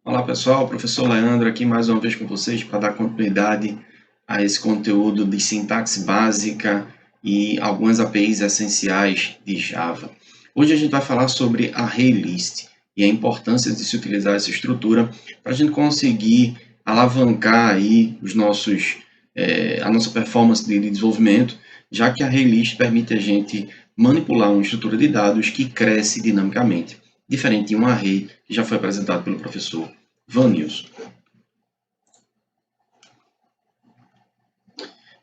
Olá pessoal, professor Leandro aqui mais uma vez com vocês para dar continuidade a esse conteúdo de sintaxe básica e algumas APIs essenciais de Java. Hoje a gente vai falar sobre ArrayList e a importância de se utilizar essa estrutura para a gente conseguir alavancar aí a nossa performance de desenvolvimento, já que a ArrayList permite a gente manipular uma estrutura de dados que cresce dinamicamente, diferente de um array que já foi apresentado pelo professor Vanilson.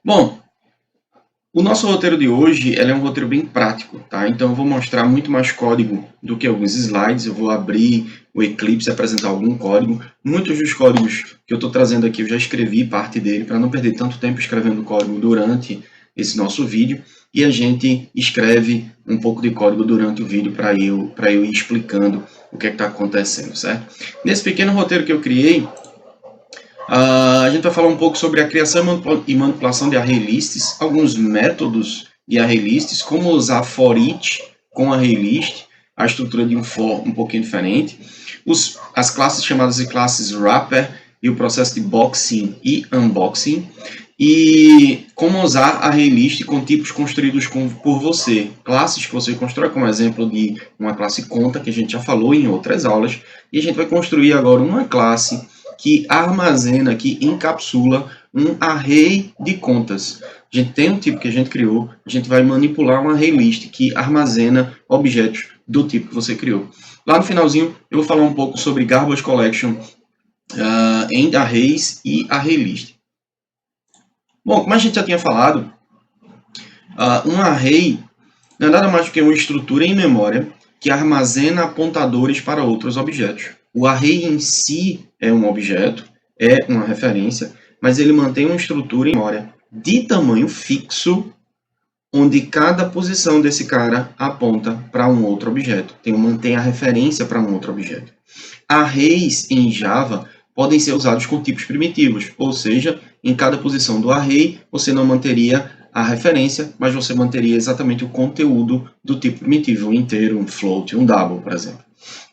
Bom, o nosso roteiro de hoje é um roteiro bem prático, tá? Então eu vou mostrar muito mais código do que alguns slides. Eu vou abrir o Eclipse e apresentar algum código. Muitos dos códigos que eu estou trazendo aqui eu já escrevi parte dele para não perder tanto tempo escrevendo código durante esse nosso vídeo. E a gente escreve um pouco de código durante o vídeo para eu ir explicando o que está acontecendo, certo? Nesse pequeno roteiro que eu criei, a gente vai falar um pouco sobre a criação e manipulação de ArrayLists, alguns métodos de ArrayLists, como usar for each com ArrayList, a estrutura de um for um pouquinho diferente, as classes chamadas de classes wrapper e o processo de boxing e unboxing, e como usar ArrayList com tipos construídos por você, classes que você constrói, como exemplo de uma classe conta, que a gente já falou em outras aulas, e a gente vai construir agora uma classe que armazena, que encapsula um array de contas. A gente tem um tipo que a gente criou, a gente vai manipular um ArrayList que armazena objetos do tipo que você criou. Lá no finalzinho eu vou falar um pouco sobre Garbage Collection em Arrays e ArrayList. Bom, como a gente já tinha falado, um array não é nada mais do que uma estrutura em memória que armazena apontadores para outros objetos. O array em si é um objeto, é uma referência, mas ele mantém uma estrutura em memória de tamanho fixo, onde cada posição desse cara aponta para um outro objeto. Mantém a referência para um outro objeto. Arrays em Java podem ser usados com tipos primitivos, ou seja, em cada posição do array você não manteria a referência, mas você manteria exatamente o conteúdo do tipo primitivo, um inteiro, um float, um double, por exemplo.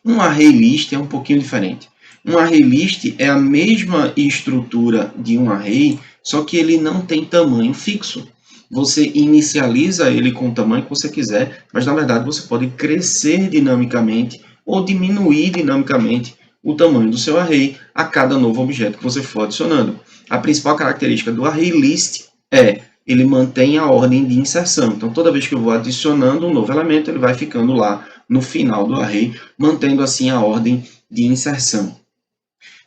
Um ArrayList é um pouquinho diferente. Um ArrayList é a mesma estrutura de um array, só que ele não tem tamanho fixo. Você inicializa ele com o tamanho que você quiser, mas na verdade você pode crescer dinamicamente ou diminuir dinamicamente o tamanho do seu array a cada novo objeto que você for adicionando. A principal característica do ArrayList é ele mantém a ordem de inserção. Então, toda vez que eu vou adicionando um novo elemento, ele vai ficando lá no final do array, mantendo assim a ordem de inserção.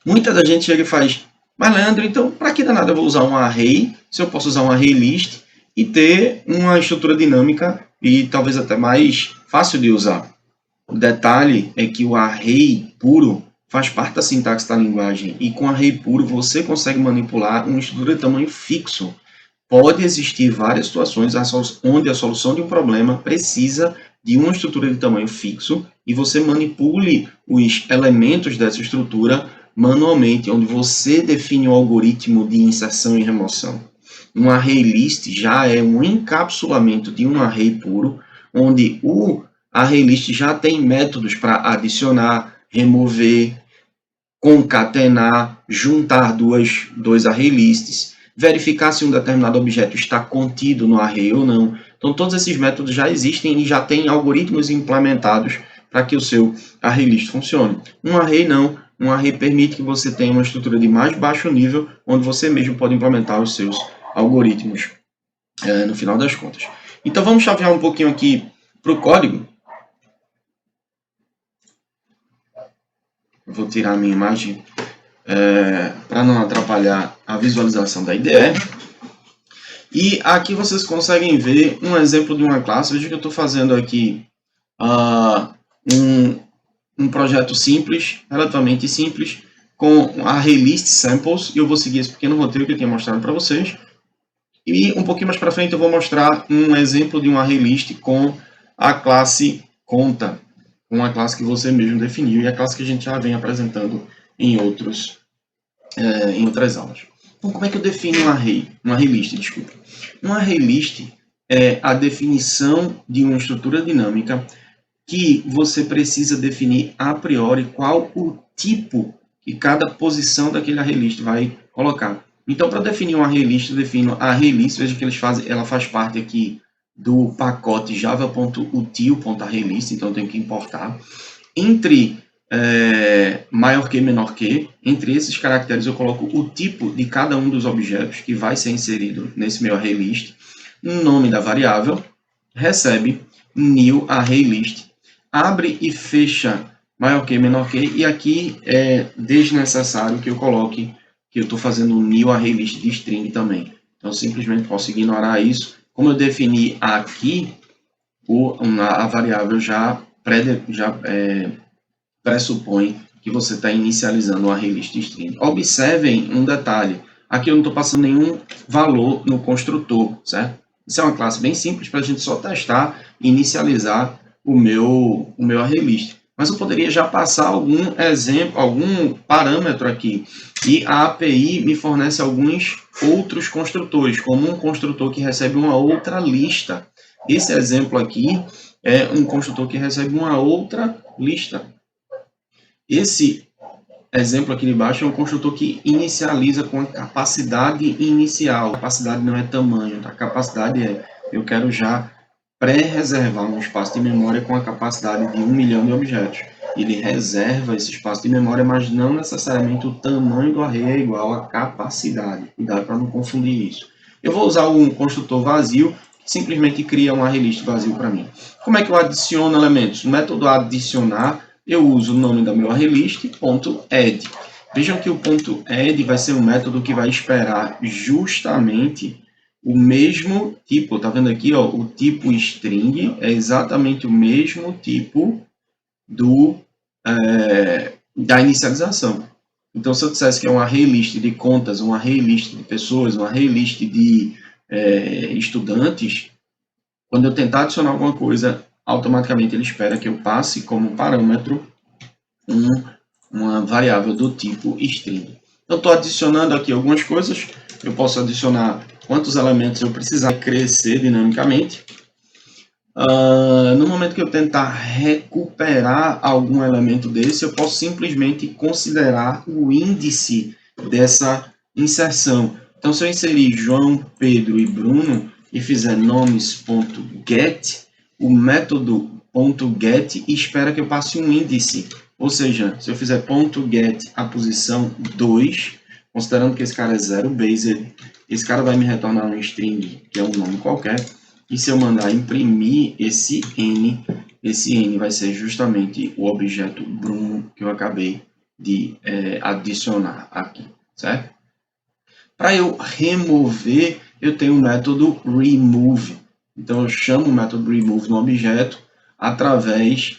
Muita da gente chega e faz, mas Leandro, então para que danado eu vou usar um array, se eu posso usar um ArrayList e ter uma estrutura dinâmica e talvez até mais fácil de usar? O detalhe é que o array puro faz parte da sintaxe da linguagem e com array puro você consegue manipular uma estrutura de tamanho fixo. Pode existir várias situações onde a solução de um problema precisa de uma estrutura de tamanho fixo e você manipule os elementos dessa estrutura manualmente, onde você define o algoritmo de inserção e remoção. Um ArrayList já é um encapsulamento de um array puro, onde o ArrayList já tem métodos para adicionar, remover, concatenar, juntar dois ArrayLists, verificar se um determinado objeto está contido no array ou não. Então, todos esses métodos já existem e já têm algoritmos implementados para que o seu ArrayList funcione. Um array não. Um array permite que você tenha uma estrutura de mais baixo nível, onde você mesmo pode implementar os seus algoritmos no final das contas. Então, vamos chavear um pouquinho aqui para o código. Vou tirar a minha imagem para não atrapalhar a visualização da IDE. E aqui vocês conseguem ver um exemplo de uma classe. Veja que eu estou fazendo aqui um projeto simples, relativamente simples, com ArrayList samples, e eu vou seguir esse pequeno roteiro que eu tinha mostrado para vocês. E um pouquinho mais para frente eu vou mostrar um exemplo de um ArrayList com a classe conta, uma classe que você mesmo definiu e a classe que a gente já vem apresentando em outras aulas. Então, como é que eu defino um array? Um ArrayList, desculpa. Um ArrayList é a definição de uma estrutura dinâmica que você precisa definir a priori qual o tipo que cada posição daquele array-list vai colocar. Então, para definir um array-list, eu defino a array-list, veja que ela faz parte aqui do pacote java.util.arraylist, então eu tenho que importar. Entre maior que e menor que, entre esses caracteres eu coloco o tipo de cada um dos objetos que vai ser inserido nesse meu array-list, nome da variável, recebe new array-list, abre e fecha maior que, menor que, e aqui é desnecessário que eu coloque que eu estou fazendo um new array-list de string também. Então, simplesmente posso ignorar isso. Como eu defini aqui, a variável já pressupõe que você está inicializando o array-list string. Observem um detalhe. Aqui eu não estou passando nenhum valor no construtor, certo? Isso é uma classe bem simples para a gente só testar e inicializar o meu array-list. Mas eu poderia já passar algum exemplo, algum parâmetro aqui. E a API me fornece alguns outros construtores, como um construtor que recebe uma outra lista. Esse exemplo aqui é um construtor que recebe uma outra lista. Esse exemplo aqui de baixo é um construtor que inicializa com a capacidade inicial. Capacidade não é tamanho, tá? Capacidade é, eu quero já pré-reservar um espaço de memória com a capacidade de 1 milhão de objetos. Ele reserva esse espaço de memória, mas não necessariamente o tamanho do array é igual à capacidade. Cuidado para não confundir isso. Eu vou usar um construtor vazio, que simplesmente cria um array-list vazio para mim. Como é que eu adiciono elementos? No método adicionar, eu uso o nome da meu array-list, .add. Vejam que o .add vai ser um método que vai esperar justamente o mesmo tipo. Tá vendo aqui, ó, o tipo string é exatamente o mesmo tipo da inicialização. Então, se eu dissesse que é um array-list de contas, um array-list de pessoas, um array-list de estudantes, quando eu tentar adicionar alguma coisa, automaticamente ele espera que eu passe como parâmetro uma variável do tipo string. Eu estou adicionando aqui algumas coisas. Eu posso adicionar quantos elementos eu precisar crescer dinamicamente. No momento que eu tentar recuperar algum elemento desse, eu posso simplesmente considerar o índice dessa inserção. Então, se eu inserir João, Pedro e Bruno e fizer nomes.get, o método .get espera que eu passe um índice. Ou seja, se eu fizer .get a posição 2, considerando que esse cara é 0 based, esse cara vai me retornar um string, que é um nome qualquer. E se eu mandar imprimir esse n vai ser justamente o objeto Bruno que eu acabei de adicionar aqui, certo? Para eu remover, eu tenho o método remove. Então, eu chamo o método remove no objeto através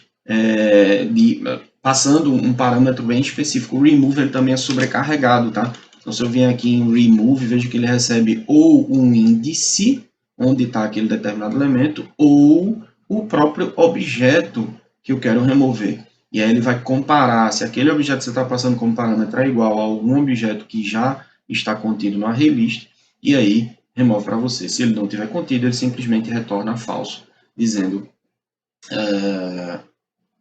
passando um parâmetro bem específico. O remove ele também é sobrecarregado, tá? Então, se eu vier aqui em remove, vejo que ele recebe ou um índice, onde está aquele determinado elemento, ou o próprio objeto que eu quero remover. E aí ele vai comparar se aquele objeto que você está passando como parâmetro é igual a algum objeto que já está contido no array-list, e aí remove para você. Se ele não tiver contido, ele simplesmente retorna falso, dizendo...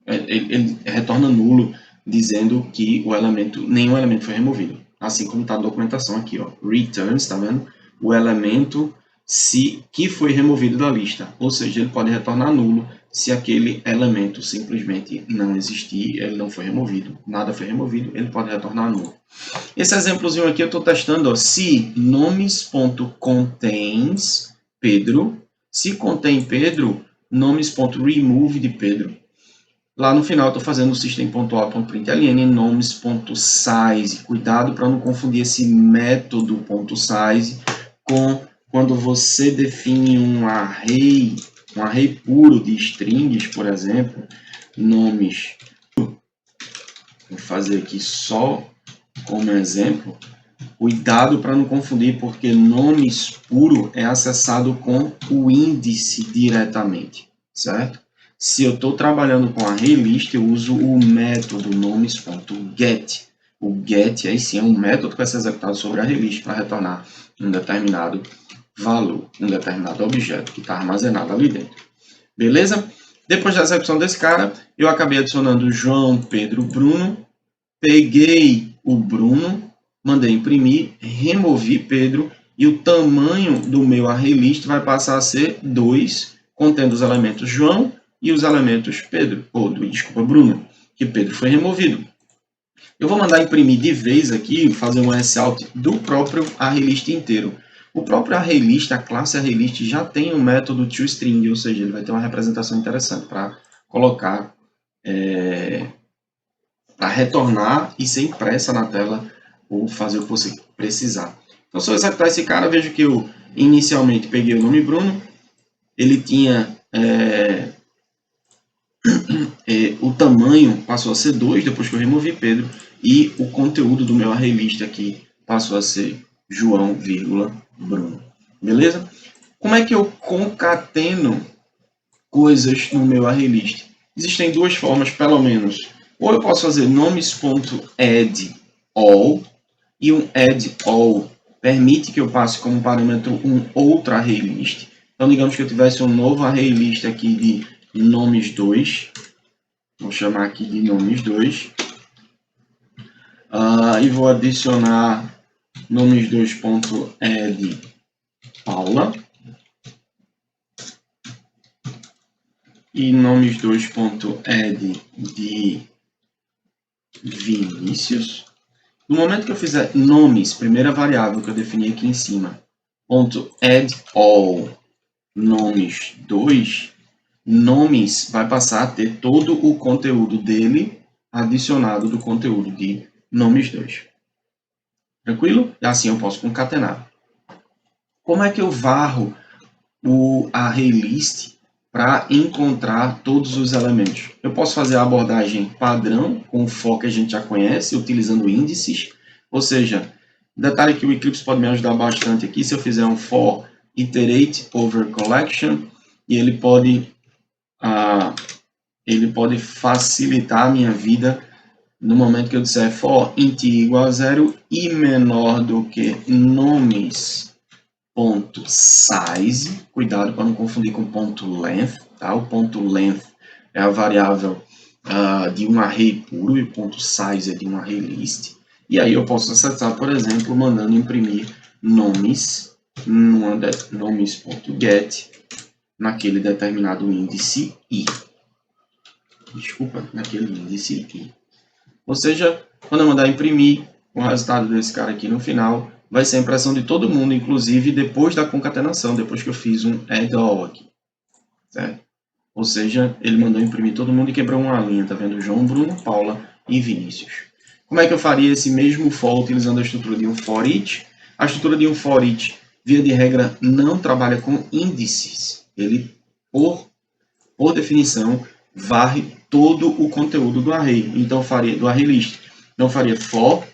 ele retorna nulo, dizendo que nenhum elemento foi removido. Assim como está a documentação aqui, ó. Returns, está vendo? O elemento que foi removido da lista, ou seja, ele pode retornar nulo se aquele elemento simplesmente não existir, ele não foi removido, nada foi removido, ele pode retornar nulo. Esse exemplozinho aqui eu estou testando, ó, se nomes.contains Pedro, se contém Pedro, nomes.remove de Pedro. Lá no final eu estou fazendo o system.out.println nomes.size. Cuidado para não confundir esse método .size com quando você define um array puro de strings, por exemplo, nomes. Vou fazer aqui só como exemplo. Cuidado para não confundir, porque nomes puro é acessado com o índice diretamente, certo? Se eu estou trabalhando com ArrayList, eu uso o método nomes.get. O get, aí sim, é um método que vai ser executado sobre a ArrayList para retornar um determinado valor, um determinado objeto que está armazenado ali dentro. Beleza? Depois da execução desse cara, eu acabei adicionando João, Pedro, Bruno. Peguei o Bruno, mandei imprimir, removi Pedro, e o tamanho do meu ArrayList vai passar a ser 2, contendo os elementos João e os elementos Pedro, desculpa, Bruno, que Pedro foi removido. Eu vou mandar imprimir de vez aqui, fazer um S-out do próprio ArrayList inteiro. O próprio ArrayList, a classe ArrayList, já tem um método toString, ou seja, ele vai ter uma representação interessante para colocar, para retornar e ser impressa na tela ou fazer o que você precisar. Então, se eu executar esse cara, vejo que eu inicialmente peguei o nome Bruno, ele tinha o tamanho passou a ser 2, depois que eu removi Pedro, e o conteúdo do meu ArrayList aqui passou a ser João, Bruno. Beleza? Como é que eu concateno coisas no meu ArrayList? Existem duas formas, pelo menos. Ou eu posso fazer nomes.addAll, e um addAll permite que eu passe como parâmetro um outro ArrayList. Então, digamos que eu tivesse um novo ArrayList aqui de nomes2. Vou chamar aqui de nomes2. E vou adicionar nomes2.add Paula. E nomes2.add de Vinícius. No momento que eu fizer nomes, primeira variável que eu defini aqui em cima, .addAll nomes2, nomes vai passar a ter todo o conteúdo dele adicionado do conteúdo de nomes2. Tranquilo? E assim eu posso concatenar. Como é que eu varro o ArrayList para encontrar todos os elementos? Eu posso fazer a abordagem padrão, com o for que a gente já conhece, utilizando índices. Ou seja, detalhe que o Eclipse pode me ajudar bastante aqui, se eu fizer um for iterate over collection, e ele pode facilitar a minha vida no momento que eu disser for int igual a 0 e menor do que nomes.size, cuidado para não confundir com .length, tá? O .length é a variável de um array puro e o .size é de um ArrayList. E aí eu posso acessar, por exemplo, mandando imprimir nomes.get naquele determinado índice i. Desculpa, naquele índice i. Ou seja, quando eu mandar imprimir, o resultado desse cara aqui no final vai ser a impressão de todo mundo, inclusive depois da concatenação, depois que eu fiz um addAll aqui. Certo? Ou seja, ele mandou imprimir todo mundo e quebrou uma linha, tá vendo? João, Bruno, Paula e Vinícius. Como é que eu faria esse mesmo for utilizando a estrutura de um for each? A estrutura de um for each, via de regra, não trabalha com índices. Ele, por definição, varre todo o conteúdo do array. Então, faria do ArrayList. Então, faria for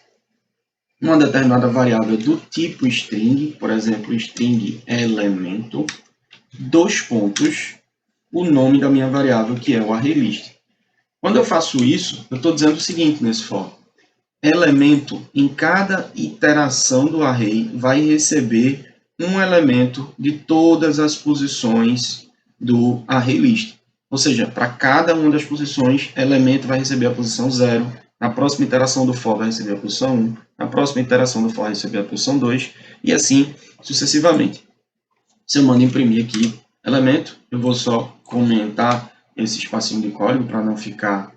uma determinada variável do tipo string, por exemplo, string elemento, o nome da minha variável, que é o ArrayList. Quando eu faço isso, eu estou dizendo o seguinte nesse for. Elemento, em cada iteração do array, vai receber um elemento de todas as posições do ArrayList. Ou seja, para cada uma das posições, elemento vai receber a posição 0. Na próxima iteração do for vai receber a posição 1. Na próxima iteração do for vai receber a posição 2. E assim sucessivamente. Se eu mando imprimir aqui elemento, eu vou só comentar esse espacinho de código para não ficar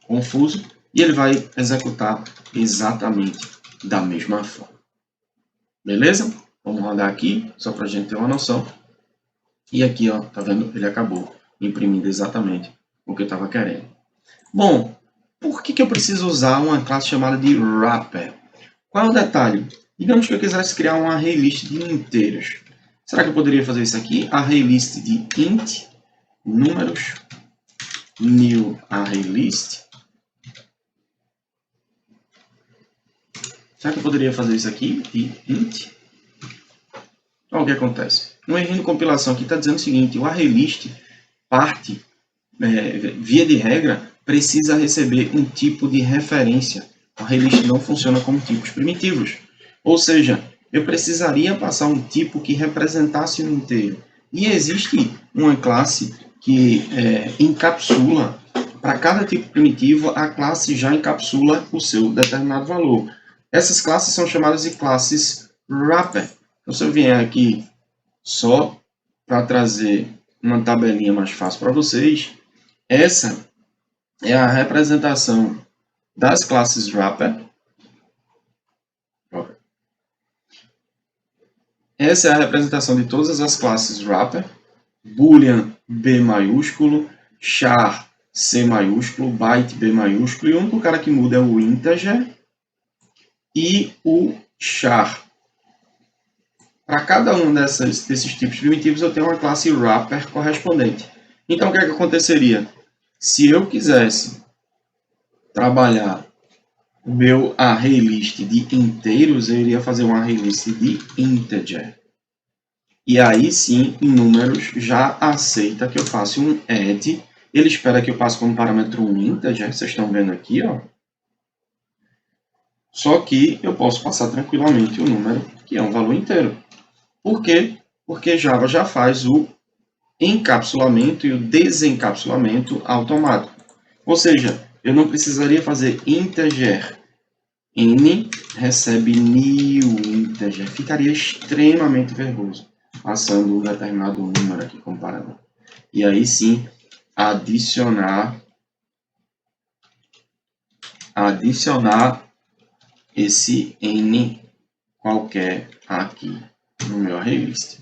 confuso. E ele vai executar exatamente da mesma forma. Beleza? Vamos rodar aqui, só para a gente ter uma noção. E aqui, ó, tá vendo? Ele acabou imprimindo exatamente o que eu estava querendo. Bom, por que eu preciso usar uma classe chamada de wrapper? Qual é o detalhe? Digamos que eu quisesse criar um ArrayList de inteiros. Será que eu poderia fazer isso aqui? ArrayList de int, números, new ArrayList. Será que eu poderia fazer isso aqui? E int. Então, o que acontece? No erro de compilação aqui está dizendo o seguinte: o ArrayList parte, via de regra, precisa receber um tipo de referência. O ArrayList não funciona como tipos primitivos. Ou seja, eu precisaria passar um tipo que representasse um inteiro. E existe uma classe que encapsula para cada tipo primitivo, a classe já encapsula o seu determinado valor. Essas classes são chamadas de classes wrapper. Então, se eu vier aqui só para trazer uma tabelinha mais fácil para vocês, essa é a representação das classes wrapper. Essa é a representação de todas as classes wrapper. Boolean B maiúsculo, char C maiúsculo, byte B maiúsculo, e o único cara que muda é o integer e o char. Para cada um desses tipos primitivos, eu tenho uma classe wrapper correspondente. Então, o que aconteceria? Se eu quisesse trabalhar o meu ArrayList de inteiros, eu iria fazer um ArrayList de integer. E aí sim, em números, já aceita que eu faça um add. Ele espera que eu passe como parâmetro um integer, vocês estão vendo aqui, ó. Só que eu posso passar tranquilamente o número, que é um valor inteiro. Por quê? Porque Java já faz o encapsulamento e o desencapsulamento automático. Ou seja, eu não precisaria fazer integer n recebe new integer. Ficaria extremamente verboso, passando um determinado número aqui como parâmetro. E aí sim, adicionar esse n qualquer aqui no meu ArrayList,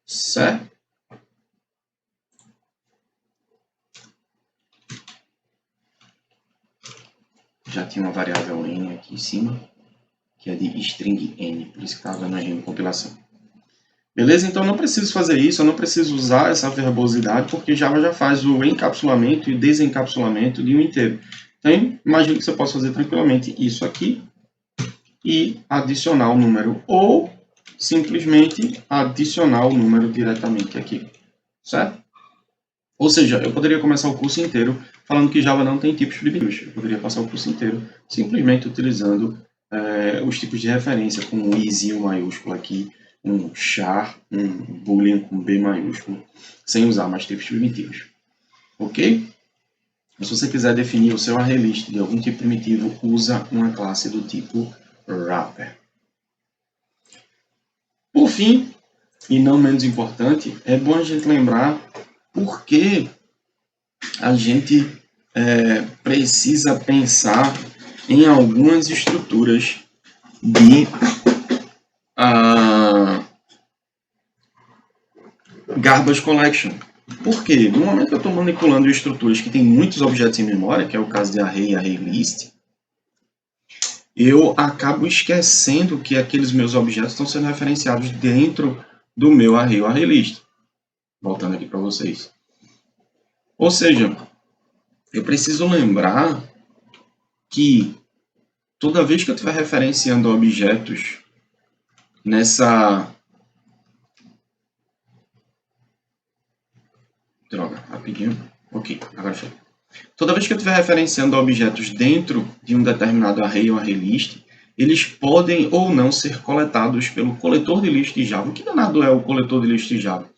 certo? Já tinha uma variável n aqui em cima, que é de string n, por isso que estava dando erro em compilação. Beleza? Então eu não preciso fazer isso, eu não preciso usar essa verbosidade, porque Java já faz o encapsulamento e o desencapsulamento de um inteiro. Então, imagino que você possa fazer tranquilamente isso aqui e adicionar o número, ou simplesmente adicionar o número diretamente aqui, certo? Ou seja, eu poderia começar o curso inteiro falando que Java não tem tipos primitivos. Eu poderia passar o curso inteiro simplesmente utilizando os tipos de referência, com um izinho maiúsculo aqui, um char, um boolean com B maiúsculo, sem usar mais tipos primitivos. Ok? Se você quiser definir o seu ArrayList de algum tipo primitivo, usa uma classe do tipo wrapper. Por fim, e não menos importante, é bom a gente lembrar por que a gente precisa pensar em algumas estruturas de garbage collection. Por quê? No momento que eu estou manipulando estruturas que têm muitos objetos em memória, que é o caso de array e ArrayList, eu acabo esquecendo que aqueles meus objetos estão sendo referenciados dentro do meu array ou ArrayList. Voltando aqui para vocês. Ou seja, eu preciso lembrar que toda vez que eu estiver referenciando objetos nessa... Droga, rapidinho. Ok, agora foi. Toda vez que eu estiver referenciando objetos dentro de um determinado array ou ArrayList, eles podem ou não ser coletados pelo coletor de list de Java. O que danado é o coletor de list de Java?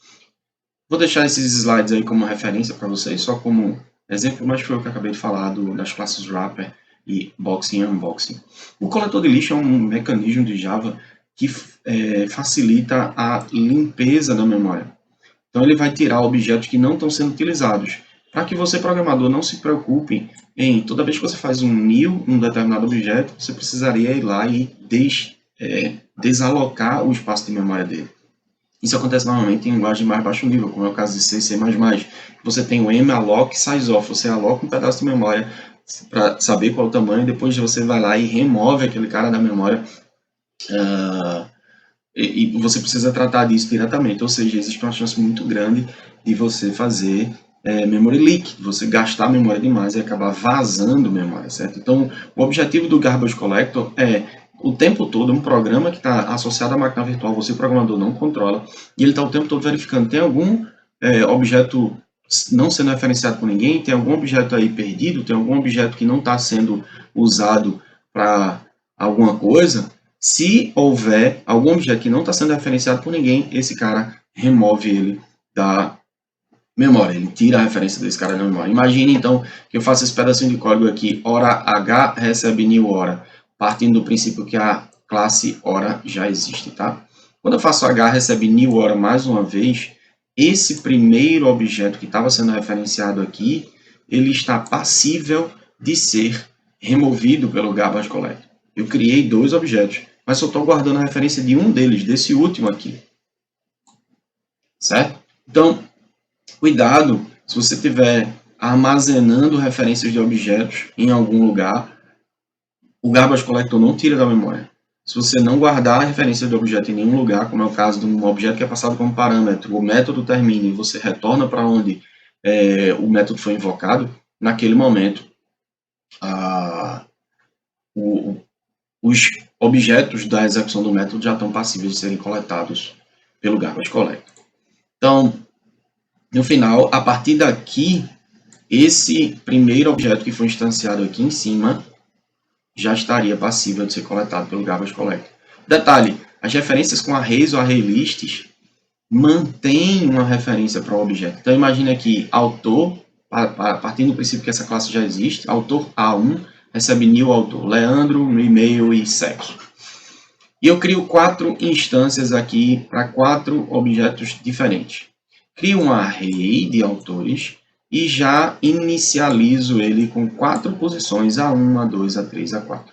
Vou deixar esses slides aí como referência para vocês, só como exemplo, mas foi o que eu acabei de falar das classes wrapper e boxing e unboxing. O coletor de lixo é um mecanismo de Java que facilita a limpeza da memória. Então ele vai tirar objetos que não estão sendo utilizados. Para que você, programador, não se preocupe em, toda vez que você faz um new num determinado objeto, você precisaria ir lá e desalocar o espaço de memória dele. Isso acontece normalmente em linguagem de mais baixo nível, como é o caso de C e C++. Você tem o malloc sizeof, você aloca um pedaço de memória para saber qual é o tamanho, e depois você vai lá e remove aquele cara da memória, e você precisa tratar disso diretamente. Ou seja, existe uma chance muito grande de você fazer memory leak, você gastar memória demais e acabar vazando memória, certo? Então, o objetivo do Garbage Collector é o tempo todo um programa que está associado à máquina virtual, você, programador, não controla, e ele está o tempo todo verificando, tem algum objeto não sendo referenciado por ninguém, tem algum objeto aí perdido, tem algum objeto que não está sendo usado para alguma coisa. Se houver algum objeto que não está sendo referenciado por ninguém, esse cara remove ele da memória, ele tira a referência desse cara da memória. Imagine então que eu faço esse pedacinho de código aqui, hora H recebe new hora, partindo do princípio que a classe hora já existe, tá? Quando eu faço H recebe new hora mais uma vez, esse primeiro objeto que estava sendo referenciado aqui, ele está passível de ser removido pelo garbage collect. Eu criei dois objetos, mas só estou guardando a referência de um deles, desse último aqui. Certo? Então, cuidado se você estiver armazenando referências de objetos em algum lugar, o garbage collector não tira da memória. Se você não guardar a referência de objeto em nenhum lugar, como é o caso de um objeto que é passado como parâmetro, o método termina e você retorna para onde o método foi invocado, naquele momento, os objetos da execução do método já estão passíveis de serem coletados pelo garbage collector. Então, no final, a partir daqui, esse primeiro objeto que foi instanciado aqui em cima já estaria passível de ser coletado pelo garbage collector. Detalhe, as referências com arrays ou array lists mantêm uma referência para o objeto. Então, imagine aqui, autor, partindo do princípio que essa classe já existe, autor A1 recebe new autor, Leandro, no e-mail e sexo. E eu crio 4 instâncias aqui para 4 objetos diferentes. Crio um array de autores e já inicializo ele com 4 posições, A1, A2, A3, A4.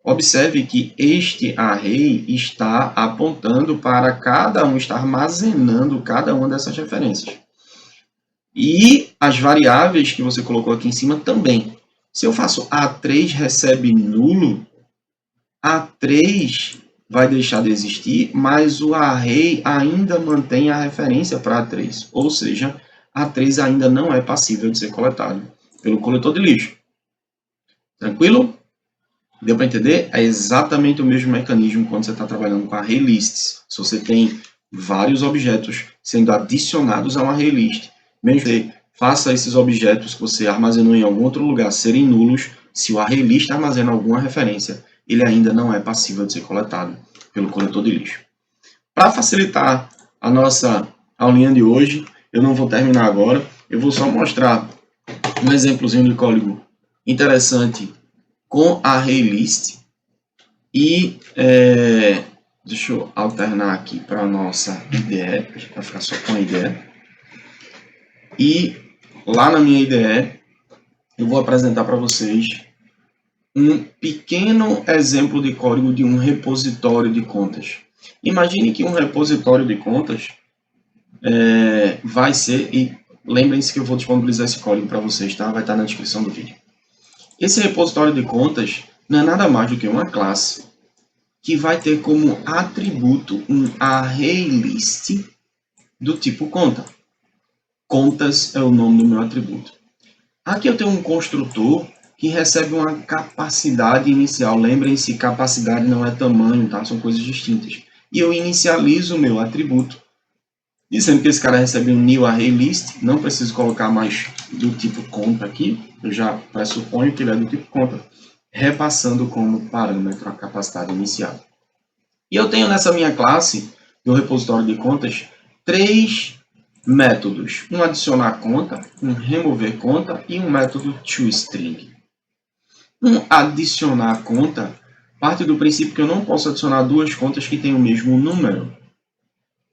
Observe que este array está apontando para cada um, está armazenando cada uma dessas referências. E as variáveis que você colocou aqui em cima também. Se eu faço A3 recebe nulo, A3 vai deixar de existir, mas o array ainda mantém a referência para A3, ou seja, A3 ainda não é passível de ser coletado pelo coletor de lixo. Tranquilo? Deu para entender? É exatamente o mesmo mecanismo quando você está trabalhando com array lists. Se você tem vários objetos sendo adicionados a um array list, mesmo que você faça esses objetos que você armazenou em algum outro lugar serem nulos, se o array list armazena alguma referência, ele ainda não é passível de ser coletado pelo coletor de lixo. Para facilitar a nossa aulinha de hoje, eu não vou terminar agora, eu vou só mostrar um exemplozinho de código interessante com array list e deixa eu alternar aqui para a nossa IDE, para ficar só com a IDE. E lá na minha IDE, eu vou apresentar para vocês um pequeno exemplo de código de um repositório de contas. Imagine que um repositório de contas vai ser, e lembrem-se que eu vou disponibilizar esse código para vocês, tá? Vai estar na descrição do vídeo. Esse repositório de contas não é nada mais do que uma classe que vai ter como atributo um array list do tipo conta. Contas é o nome do meu atributo. Aqui eu tenho um construtor que recebe uma capacidade inicial. Lembrem-se, capacidade não é tamanho, tá? São coisas distintas. E eu inicializo o meu atributo, dizendo que esse cara recebe um new array list. Não preciso colocar mais do tipo conta aqui. Eu já pressuponho que ele é do tipo conta, repassando como parâmetro a capacidade inicial. E eu tenho nessa minha classe, do repositório de contas, 3 métodos. Um adicionar conta, um remover conta e um método toString. Um adicionar conta parte do princípio que eu não posso adicionar duas contas que têm o mesmo número.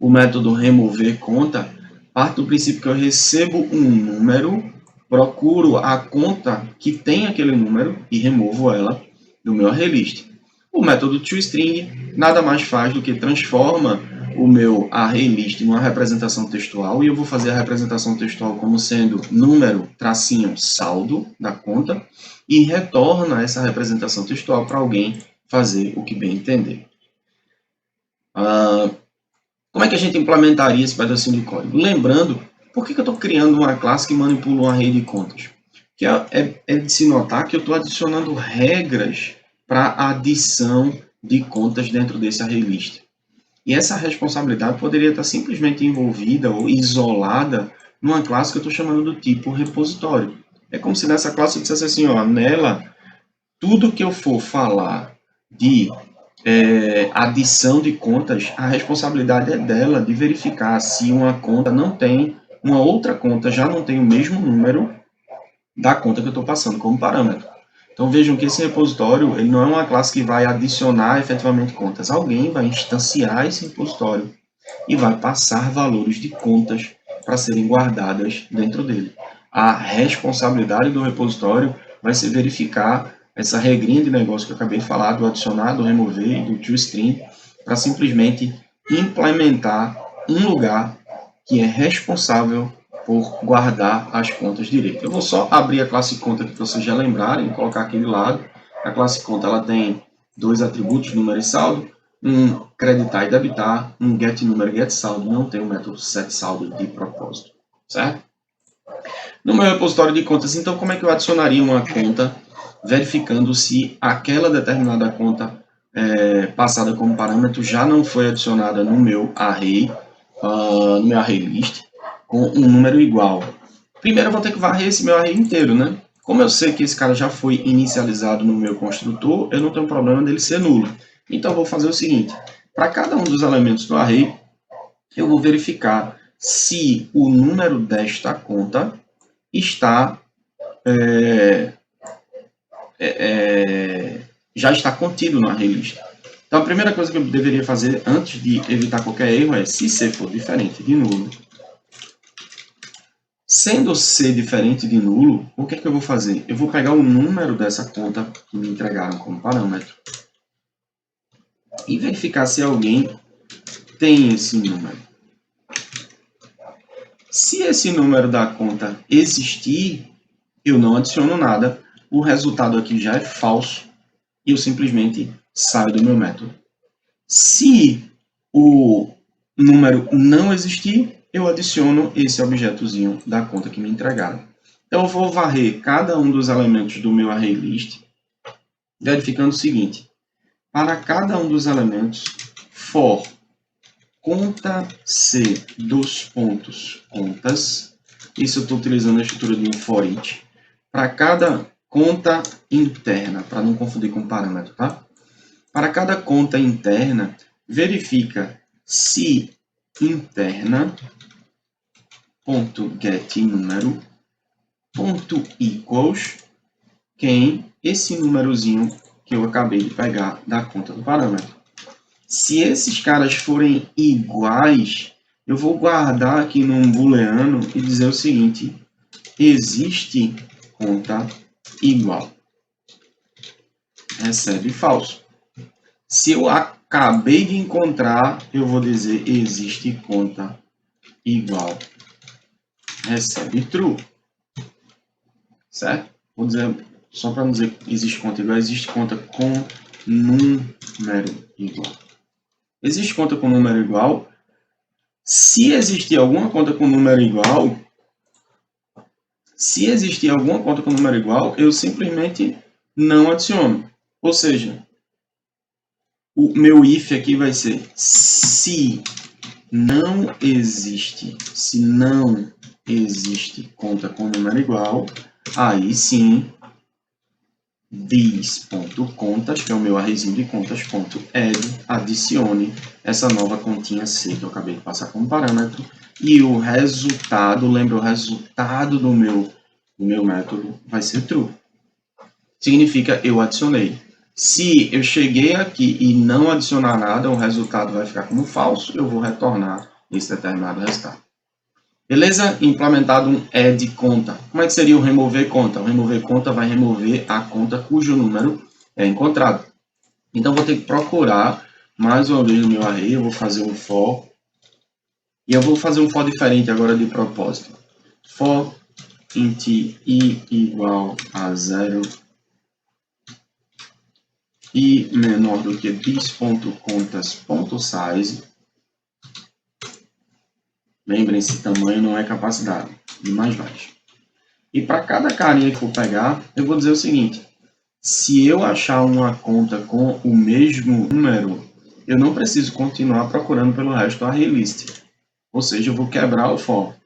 O método remover conta parte do princípio que eu recebo um número, procuro a conta que tem aquele número e removo ela do meu array list. O método toString nada mais faz do que transforma o meu array list numa representação textual, e eu vou fazer a representação textual como sendo número, tracinho, saldo da conta, e retorna essa representação textual para alguém fazer o que bem entender. Como é que a gente implementaria esse pedacinho de código? Lembrando, por que eu estou criando uma classe que manipula um array de contas? Que é de se notar que eu estou adicionando regras para a adição de contas dentro desse array list. E essa responsabilidade poderia estar simplesmente envolvida ou isolada numa classe que eu estou chamando do tipo repositório. É como se nessa classe eu dissesse assim, ó, nela, tudo que eu for falar de adição de contas, a responsabilidade é dela de verificar se uma conta não tem uma outra conta já não tem o mesmo número da conta que eu estou passando como parâmetro. Então vejam que esse repositório ele não é uma classe que vai adicionar efetivamente contas. Alguém vai instanciar esse repositório e vai passar valores de contas para serem guardadas dentro dele. A responsabilidade do repositório vai ser verificar essa regrinha de negócio que eu acabei de falar, do adicionar, do remover e do toString, para simplesmente implementar um lugar que é responsável por guardar as contas direito. Eu vou só abrir a classe conta aqui para vocês já lembrarem, colocar aqui de lado. A classe conta ela tem dois atributos, número e saldo, um creditar e debitar, um getNúmero e getSaldo. Não tem o método setSaldo de propósito, certo? No meu repositório de contas, então, como é que eu adicionaria uma conta verificando se aquela determinada conta passada como parâmetro já não foi adicionada no meu array, no meu array list, com um número igual. Primeiro eu vou ter que varrer esse meu array inteiro, né? Como eu sei que esse cara já foi inicializado no meu construtor, eu não tenho problema dele ser nulo. Então eu vou fazer o seguinte, para cada um dos elementos do array, eu vou verificar se o número desta conta está já está contido no array list. Então a primeira coisa que eu deveria fazer antes de evitar qualquer erro é, se C for diferente de nulo, sendo C diferente de nulo, o que é que eu vou fazer? Eu vou pegar o número dessa conta que me entregaram como parâmetro e verificar se alguém tem esse número. Se esse número da conta existir, eu não adiciono nada, o resultado aqui já é falso e eu simplesmente saio do meu método. Se o número não existir, eu adiciono esse objetozinho da conta que me entregaram. Então, eu vou varrer cada um dos elementos do meu array list, verificando o seguinte. Para cada um dos elementos, for conta C dos pontos contas, isso eu estou utilizando a estrutura de um for each, para cada conta interna, para não confundir com parâmetro, tá? Para cada conta interna, verifica se interna.getNúmero.equals quem esse númerozinho que eu acabei de pegar da conta do parâmetro. Se esses caras forem iguais, eu vou guardar aqui num booleano e dizer o seguinte, existe conta igual. Recebe falso. Se eu acabei de encontrar, eu vou dizer existe conta igual. Recebe true. Certo? Vou dizer, só para não dizer que existe conta igual, existe conta com número igual. Existe conta com número igual. Se existir alguma conta com número igual, eu simplesmente não adiciono. Ou seja, o meu if aqui vai ser se não existe conta com número igual, aí sim this.contas, que é o meu arrayzinho de contas, .add, adicione essa nova continha C que eu acabei de passar como parâmetro, e o resultado, lembra, o resultado do meu método vai ser true. Significa eu adicionei. Se eu cheguei aqui e não adicionar nada, o resultado vai ficar como falso, eu vou retornar esse determinado resultado. Beleza? Implementado um add conta. Como é que seria o remover conta? O remover conta vai remover a conta cujo número é encontrado. Então, vou ter que procurar, mais uma vez no meu array, eu vou fazer um for. E eu vou fazer um for diferente agora de propósito. For int i igual a 0 e menor do que this.contas.size. Lembrem-se, tamanho não é capacidade, de mais baixo. E para cada carinha que for pegar, eu vou dizer o seguinte, se eu achar uma conta com o mesmo número, eu não preciso continuar procurando pelo resto do array list. Ou seja, eu vou quebrar o for.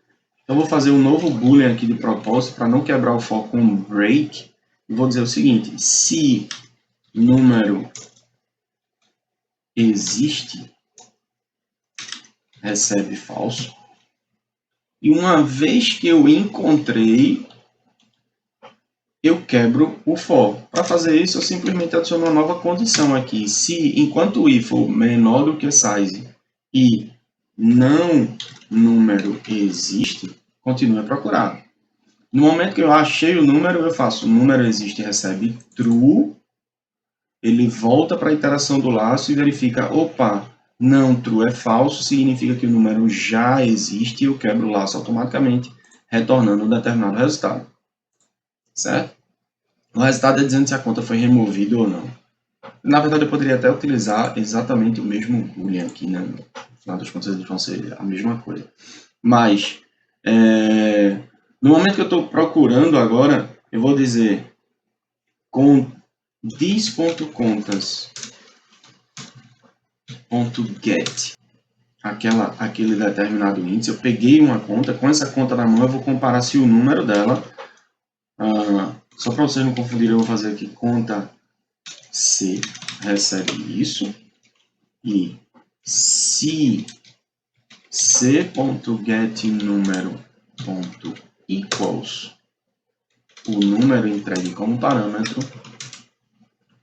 Então, eu vou fazer um novo boolean aqui de propósito para não quebrar o for com break. E vou dizer o seguinte, se número existe, recebe falso. E uma vez que eu encontrei, eu quebro o for. Para fazer isso, eu simplesmente adiciono uma nova condição aqui. Se, enquanto o i for menor do que size e não número existe, continue a procurar. No momento que eu achei o número, eu faço o número existe e recebe true. Ele volta para a iteração do laço e verifica, opa, não, true é falso, significa que o número já existe e eu quebro o laço automaticamente, retornando um determinado resultado. Certo? O resultado é dizendo se a conta foi removida ou não. Na verdade, eu poderia até utilizar exatamente o mesmo boolean aqui, né? No final das contas, eles vão ser a mesma coisa. Mas, no momento que eu estou procurando agora, eu vou dizer com this.contas.get aquele determinado índice. Eu peguei uma conta, com essa conta na mão, eu vou comparar se o número dela, só para vocês não confundirem, eu vou fazer aqui conta C recebe isso, e se c.getNúmero.equals o número entregue como parâmetro, o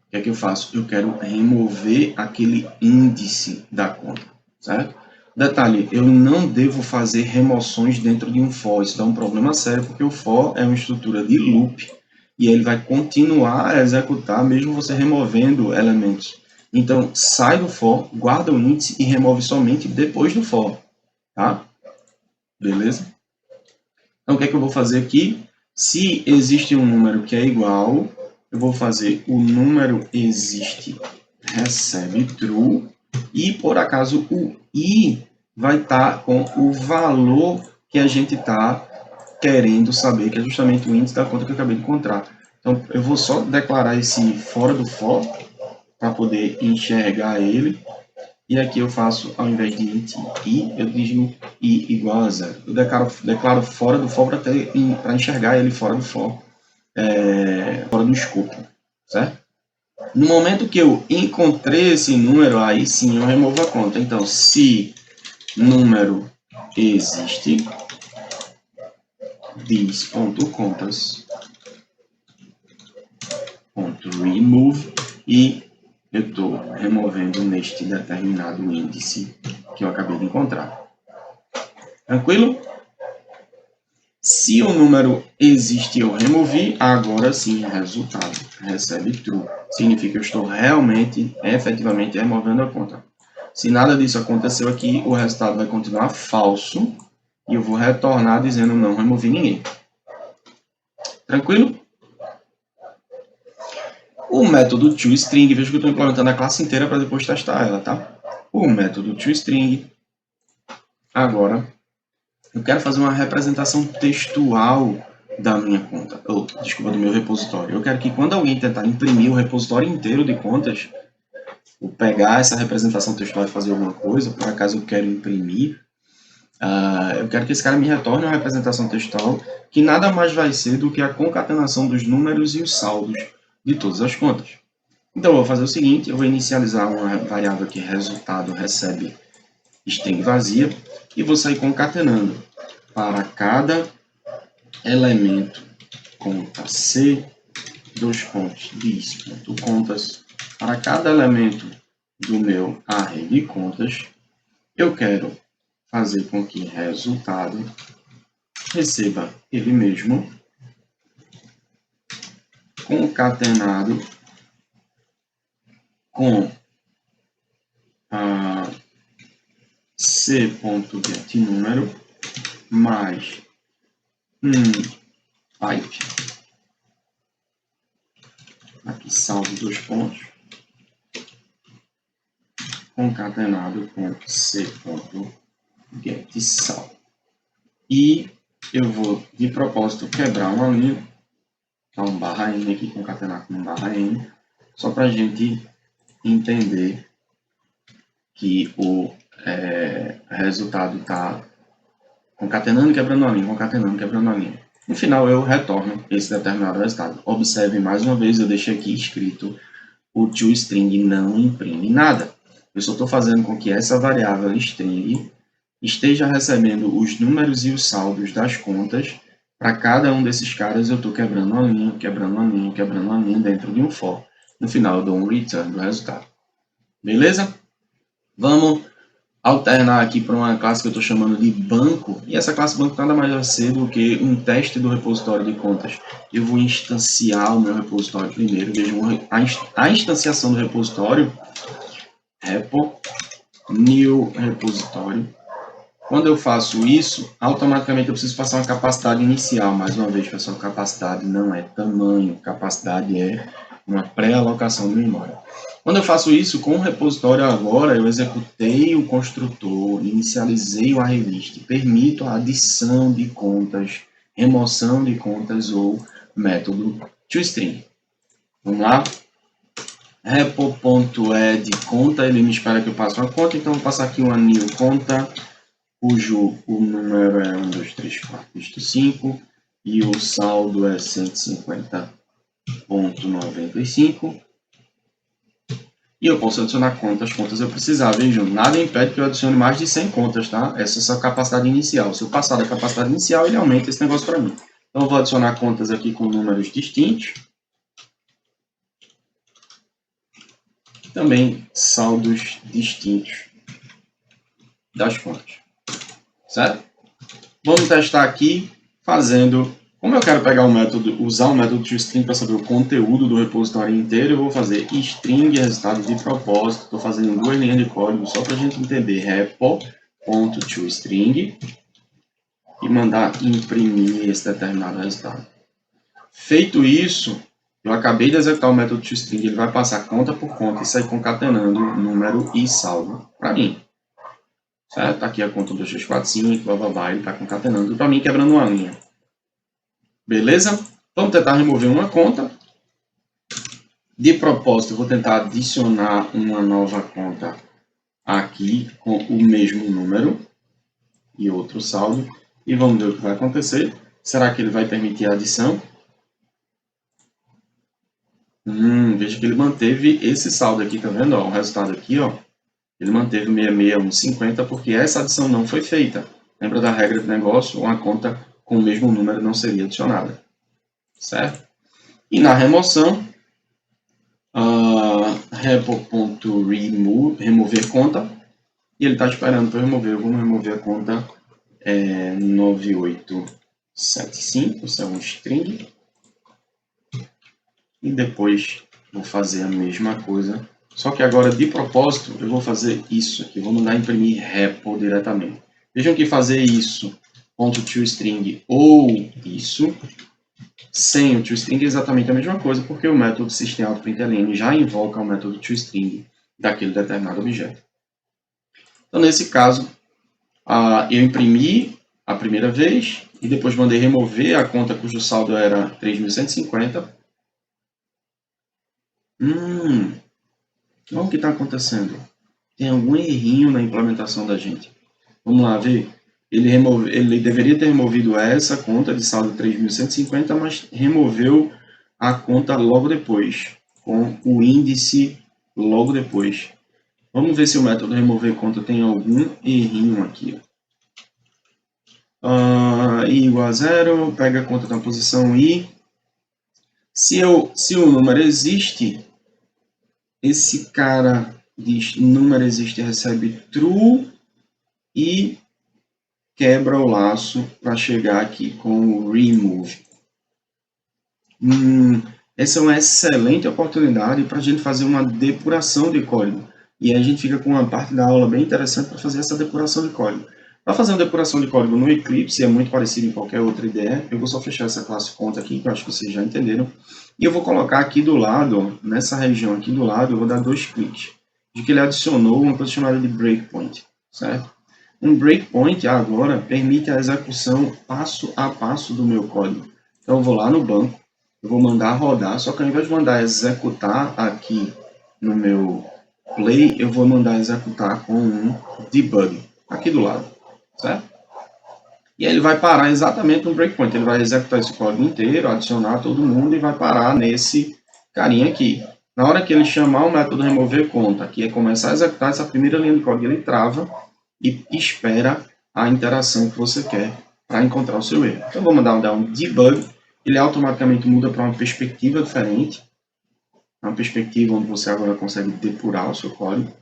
que é que eu faço? Eu quero remover aquele índice da conta, certo? Detalhe, eu não devo fazer remoções dentro de um for, isso dá um problema sério, porque o for é uma estrutura de loop, e ele vai continuar a executar mesmo você removendo elementos. Então, sai do for, guarda o índice e remove somente depois do for, tá? Beleza? Então, o que é que eu vou fazer aqui? Se existe um número que é igual, eu vou fazer o número existe recebe true, e por acaso o i vai estar com o valor que a gente está querendo saber, que é justamente o índice da conta que eu acabei de encontrar. Então, eu vou só declarar esse fora do for, para poder enxergar ele. E aqui eu faço, ao invés de int i, eu digo i igual a 0. Eu declaro fora do for para enxergar ele fora do for, fora do escopo, certo? No momento que eu encontrei esse número, aí sim eu removo a conta. Então, se número existe, this.contas.remove, e eu estou removendo neste determinado índice que eu acabei de encontrar. Tranquilo? Se o número existe, eu removi, agora sim, resultado recebe true. Significa que eu estou realmente, efetivamente, removendo a conta. Se nada disso aconteceu aqui, o resultado vai continuar falso e eu vou retornar dizendo não removi ninguém. Tranquilo? O método toString, veja que eu estou implementando a classe inteira para depois testar ela, tá? O método toString, agora, eu quero fazer uma representação textual da minha conta, desculpa, do meu repositório. Eu quero que quando alguém tentar imprimir o repositório inteiro de contas, ou pegar essa representação textual e fazer alguma coisa, por acaso eu quero imprimir, eu quero que esse cara me retorne uma representação textual que nada mais vai ser do que a concatenação dos números e os saldos de todas as contas. Então, eu vou fazer o seguinte, eu vou inicializar uma variável que resultado recebe string vazia e vou sair concatenando para cada elemento conta C, this.contas, para cada elemento do meu array de contas, eu quero fazer com que resultado receba ele mesmo concatenado com c.getNúmero mais pipe, aqui salvo dois pontos, concatenado com c.getSal. E eu vou, de propósito, quebrar uma linha, tá, um barra n aqui, concatenar com um barra n, só para a gente entender que o resultado está concatenando e quebrando a linha, concatenando e quebrando a linha. No final, eu retorno esse determinado resultado. Observe, mais uma vez, eu deixei aqui escrito o toString não imprime nada. Eu só estou fazendo com que essa variável string esteja recebendo os números e os saldos das contas. Para cada um desses caras, eu estou quebrando uma linha, quebrando uma linha, quebrando uma linha dentro de um for. No final, eu dou um return do resultado. Beleza? Vamos alternar aqui para uma classe que eu estou chamando de banco. E essa classe banco nada mais vai ser do que um teste do repositório de contas. Eu vou instanciar o meu repositório primeiro. Vejam a instanciação do repositório. Repo, new repositório. Quando eu faço isso, automaticamente eu preciso passar uma capacidade inicial. Mais uma vez, pessoal, capacidade não é tamanho, capacidade é uma pré-alocação de memória. Quando eu faço isso com o repositório agora, eu executei o construtor, inicializei o arraylist, permito a adição de contas, remoção de contas ou método toString. Vamos lá? Repo.add conta, ele me espera que eu passe uma conta, então eu vou passar aqui uma new conta, cujo o número é 1, 2, 3, 4, 5 e o saldo é 150,95. E eu posso adicionar quantas contas eu precisar. Vejam, nada impede que eu adicione mais de 100 contas, tá? Essa é a sua capacidade inicial. Se eu passar da capacidade inicial, ele aumenta esse negócio para mim. Então, eu vou adicionar contas aqui com números distintos. Também saldos distintos das contas. Certo? Vamos testar aqui fazendo... Como eu quero pegar o método, usar o método toString para saber o conteúdo do repositório inteiro, eu vou fazer string resultado de propósito. Estou fazendo 2 linhas de código só para a gente entender. Repo.toString e mandar imprimir esse determinado resultado. Feito isso, eu acabei de executar o método toString, ele vai passar conta por conta e sair concatenando número e saldo para mim. Certo? Aqui a conta 2, 3, 4, 5, blá, blá, blá, ele está concatenando para mim, quebrando uma linha. Beleza? Vamos tentar remover uma conta. De propósito, eu vou tentar adicionar uma nova conta aqui com o mesmo número e outro saldo. E vamos ver o que vai acontecer. Será que ele vai permitir a adição? Veja que ele manteve esse saldo aqui, tá vendo? Ó, o resultado aqui, ó, ele manteve 66150 porque essa adição não foi feita. Lembra da regra de negócio? Uma conta com o mesmo número não seria adicionada. Certo? E na remoção, repo.remover conta, e ele está esperando para remover. Vamos remover a conta 9875, isso é um string, e depois vou fazer a mesma coisa, só que agora de propósito eu vou fazer isso aqui, vou mandar imprimir repo diretamente. Vejam que fazer isso .toString ou isso sem o toString é exatamente a mesma coisa, porque o método system.out.println já invoca o método toString daquele determinado objeto. Então, nesse caso, eu imprimi a primeira vez e depois mandei remover a conta cujo saldo era 3.150. Olha o que está acontecendo. Tem algum errinho na implementação da gente. Vamos lá ver. Ele deveria ter removido essa conta de saldo 3.150, mas removeu a conta logo depois, com o índice logo depois. Vamos ver se o método remover conta tem algum errinho aqui. I igual a 0, pega a conta da posição I. Se o número existe, esse cara diz número existe recebe true e quebra o laço para chegar aqui com o remove. Essa é uma excelente oportunidade para a gente fazer uma depuração de código. E aí a gente fica com uma parte da aula bem interessante para fazer essa depuração de código. Para fazer uma depuração de código no Eclipse, é muito parecido em qualquer outra ideia. Eu vou só fechar essa classe conta aqui, que eu acho que vocês já entenderam. E eu vou colocar aqui do lado, nessa região aqui do lado, eu vou dar 2 cliques. De que ele adicionou uma coisa chamada de breakpoint, certo? Um breakpoint agora permite a execução passo a passo do meu código. Então eu vou lá no banco, eu vou mandar rodar, só que ao invés de mandar executar aqui no meu play, eu vou mandar executar com um debug, aqui do lado, certo? E aí ele vai parar exatamente no breakpoint, ele vai executar esse código inteiro, adicionar todo mundo e vai parar nesse carinha aqui. Na hora que ele chamar o método remover conta, que é começar a executar essa primeira linha de código, ele trava e espera a interação que você quer para encontrar o seu erro. Então, vou dar um debug, ele automaticamente muda para uma perspectiva diferente, uma perspectiva onde você agora consegue depurar o seu código,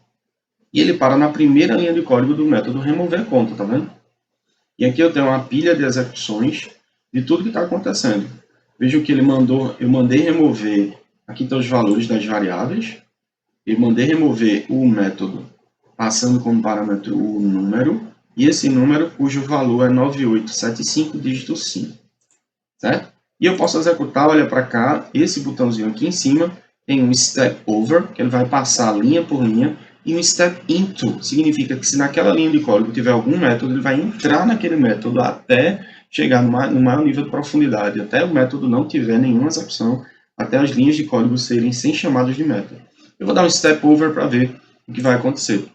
e ele para na primeira linha de código do método remover conta, tá vendo? E aqui eu tenho uma pilha de execuções de tudo que está acontecendo. Veja que ele mandou, eu mandei remover, aqui estão os valores das variáveis, eu mandei remover o método passando como parâmetro o número, e esse número cujo valor é 9875 dígito 5, certo? E eu posso executar, olha para cá, esse botãozinho aqui em cima, tem um step over, que ele vai passar linha por linha, e um step into, significa que se naquela linha de código tiver algum método, ele vai entrar naquele método até chegar no maior nível de profundidade, até o método não tiver nenhuma execução, até as linhas de código serem sem chamadas de método. Eu vou dar um step over para ver o que vai acontecer.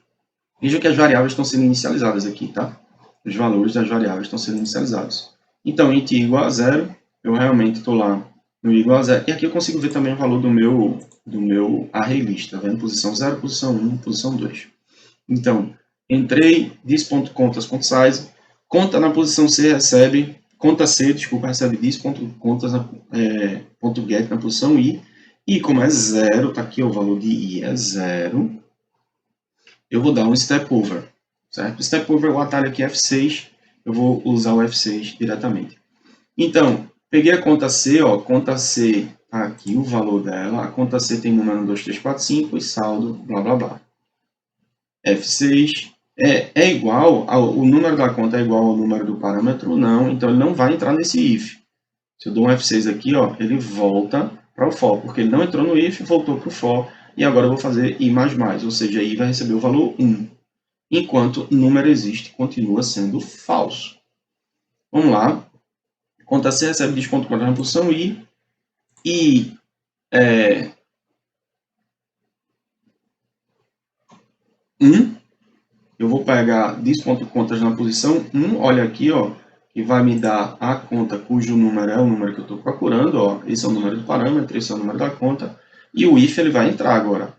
Veja que as variáveis estão sendo inicializadas aqui, tá? Os valores das variáveis estão sendo inicializados. Então, int igual a 0, eu realmente estou lá no igual a 0. E aqui eu consigo ver também o valor do meu array list, tá vendo? Posição 0, posição 1, posição 2. Então, entrei, dis.contas.size, conta na posição C recebe, conta C, desculpa, recebe dis.contas.get na posição I, e como é 0, tá aqui o valor de I é 0, eu vou dar um step over, certo? Step over, o atalho aqui é F6, eu vou usar o F6 diretamente. Então, peguei a conta C, ó, conta C, tá aqui o valor dela, a conta C tem número 1, 2, 3, 4, 5 e saldo, blá, blá, blá. F6 é igual, o número da conta é igual ao número do parâmetro? Não, então ele não vai entrar nesse if. Se eu dou um F6 aqui, ó, ele volta para o for, porque ele não entrou no if, voltou para o for, e agora eu vou fazer i++, ou seja, i vai receber o valor 1. Enquanto número existe, continua sendo falso. Vamos lá. Conta C recebe dis.contas na posição I, e 1. Eu vou pegar dis.contas na posição 1, olha aqui, ó, que vai me dar a conta cujo número é o número que eu estou procurando, ó, esse é o número do parâmetro, esse é o número da conta, e o if ele vai entrar agora.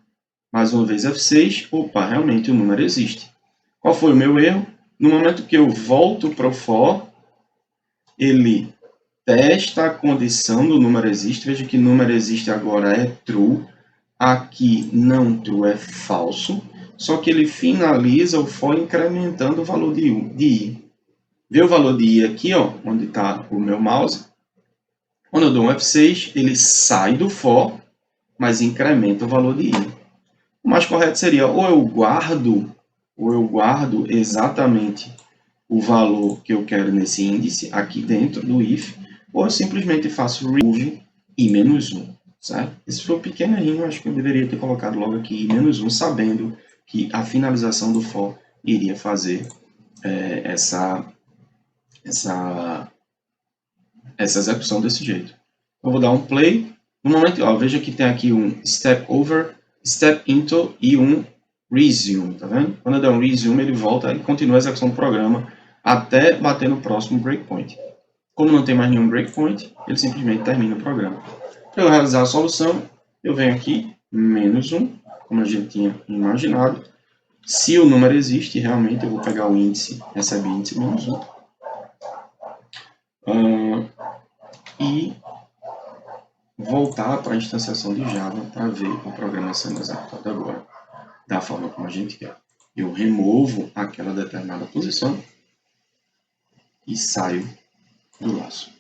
Mais uma vez F6, opa, realmente o número existe. Qual foi o meu erro? No momento que eu volto para o for, ele testa a condição do número existe, veja que número existe agora é true, aqui não true é falso, só que ele finaliza o for incrementando o valor de i. Vê o valor de i aqui, ó, onde está o meu mouse. Quando eu dou um F6, ele sai do for, mas incrementa o valor de i. O mais correto seria ou eu guardo exatamente o valor que eu quero nesse índice aqui dentro do if, ou eu simplesmente faço remove i-1, certo? Esse foi um pequeno errinho, acho que eu deveria ter colocado logo aqui i-1, sabendo que a finalização do for iria fazer essa execução desse jeito. Eu vou dar um play. No momento, ó, veja que tem aqui um step over, step into e um resume, tá vendo? Quando eu der um resume, ele volta e continua a execução do programa até bater no próximo breakpoint. Como não tem mais nenhum breakpoint, ele simplesmente termina o programa. Para eu realizar a solução, eu venho aqui, -1, como a gente tinha imaginado. Se o número existe, realmente eu vou pegar o índice, recebe índice -1. E voltar para a instanciação de Java para ver o programa sendo executado agora, da forma como a gente quer. Eu removo aquela determinada posição e saio do laço.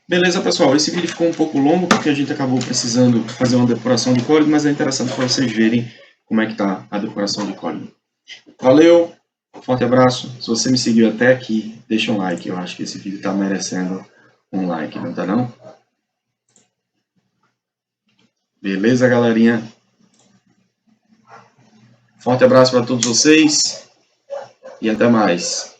Beleza, pessoal? Esse vídeo ficou um pouco longo porque a gente acabou precisando fazer uma depuração de código, mas é interessante para vocês verem como é que está a depuração de código. Valeu, forte abraço. Se você me seguiu até aqui, deixa um like. Eu acho que esse vídeo está merecendo um like, não tá não? Beleza, galerinha? Forte abraço para todos vocês e até mais.